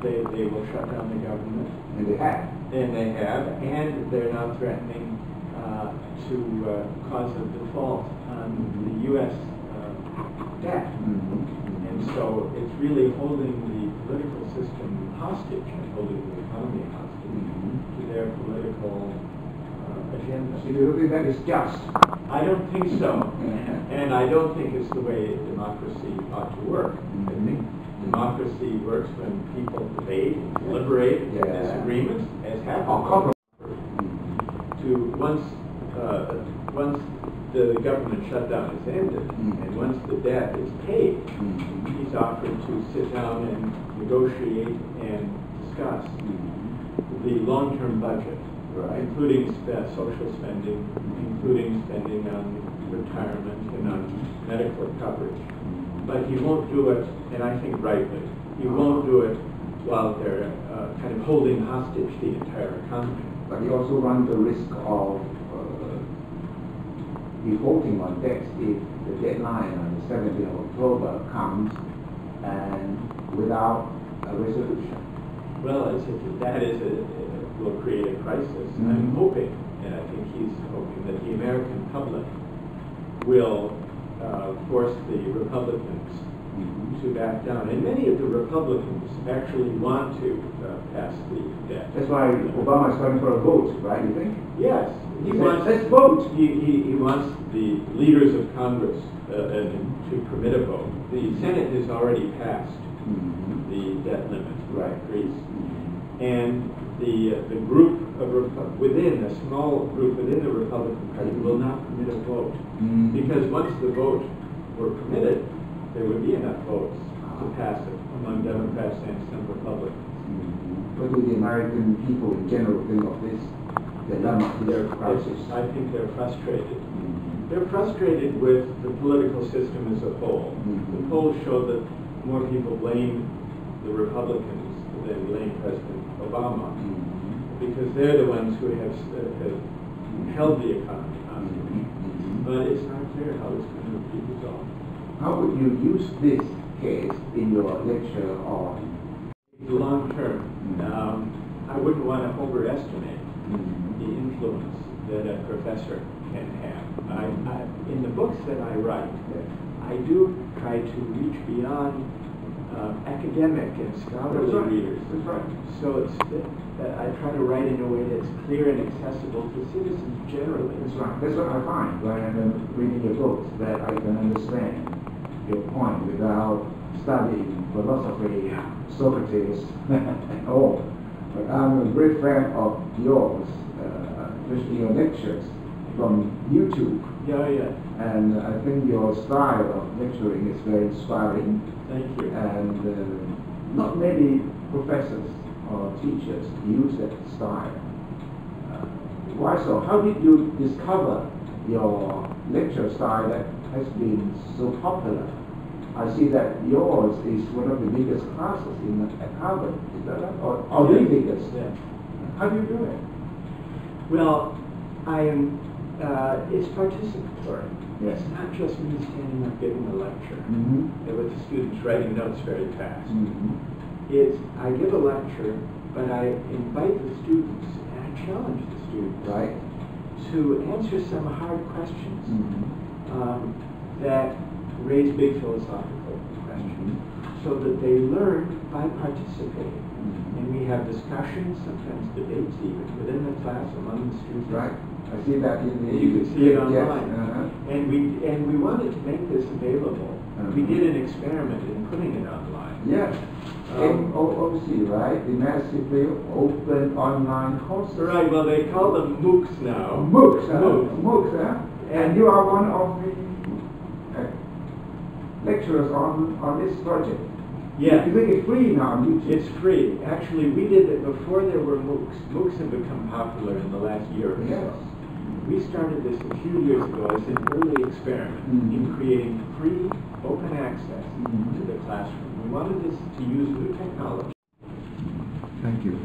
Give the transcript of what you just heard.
they will shut down the government. And they have. And they have, and they're now threatening to cause a default on the U.S. Debt. And so it's really holding the political system hostage and holding the economy hostage to their political agenda. So you think that is just? I don't think so. And I don't think it's the way democracy ought to work. I think democracy works when people debate, deliberate, disagreements, as happens. To once the government shutdown is ended, and once the debt is paid, he's offered to sit down and negotiate and discuss the long-term budget, including social spending, including spending on retirement and on medical coverage. But he won't do it, and I think rightly, he won't do it while they're kind of holding hostage the entire economy. But he also runs the risk of defaulting on debts if the deadline on the 17th of October comes and without a resolution. Well, it will create a crisis. I'm hoping, and I think he's hoping, that the American public will force the Republicans to back down. And many of the Republicans actually want to pass the debt. That's why Obama is calling for a vote, right, you think? Yes. He wants, let's vote. He wants the leaders of Congress to permit a vote. The Senate has already passed the debt limit for Greece. And the group within, a small group within the Republican Party will not permit a vote. Because once the vote were permitted, there would be enough votes to pass it among Democrats and some Republicans. What do the American people in general think of this dilemma, this crisis? I think they're frustrated. They're frustrated with the political system as a whole. The polls show that more people blame the Republicans than blame President Obama, because they're the ones who have held the economy hostage. But it's not clear how it's going to be resolved. How would you use this case in your lecture on the long term? I wouldn't want to overestimate the influence that a professor can have. In the books that I write, I do try to reach beyond academic and scholarly readers. That's right. So I try to write in a way that's clear and accessible to citizens generally. That's right. That's what I find when I'm reading your books, that I can understand your point without studying philosophy, Socrates, and all. But I'm a great fan of yours, especially your lectures from YouTube. Yeah. And I think your style of lecturing is very inspiring. Thank you. And not many professors or teachers use that style. Why so? How did you discover your lecture style that has been so popular? I see that yours is one of the biggest classes at Harvard. Is that right? Or the biggest? Yeah. How do you do it? Well, it's participatory. Yes. It's not just me standing up giving a lecture with the students writing notes very fast. I give a lecture, but I invite the students and I challenge the students to answer some hard questions that raise big philosophical questions, so that they learn by participating. And we have discussions, sometimes debates even within the class among the students. Right. I see that in the... You can see it online. Yes. And we wanted to make this available. We did an experiment in putting it online. Yes. MOOC, right? The massively open online courses. Right, well they call them MOOCs now. MOOCs, huh? And you are one of the lecturers on this project. Yeah. You think it's free now on YouTube? It's free. Actually, we did it before there were MOOCs. MOOCs have become popular in the last year or so. We started this a few years ago as an early experiment in creating free, open access to the classroom. We wanted this to use new technology. Thank you.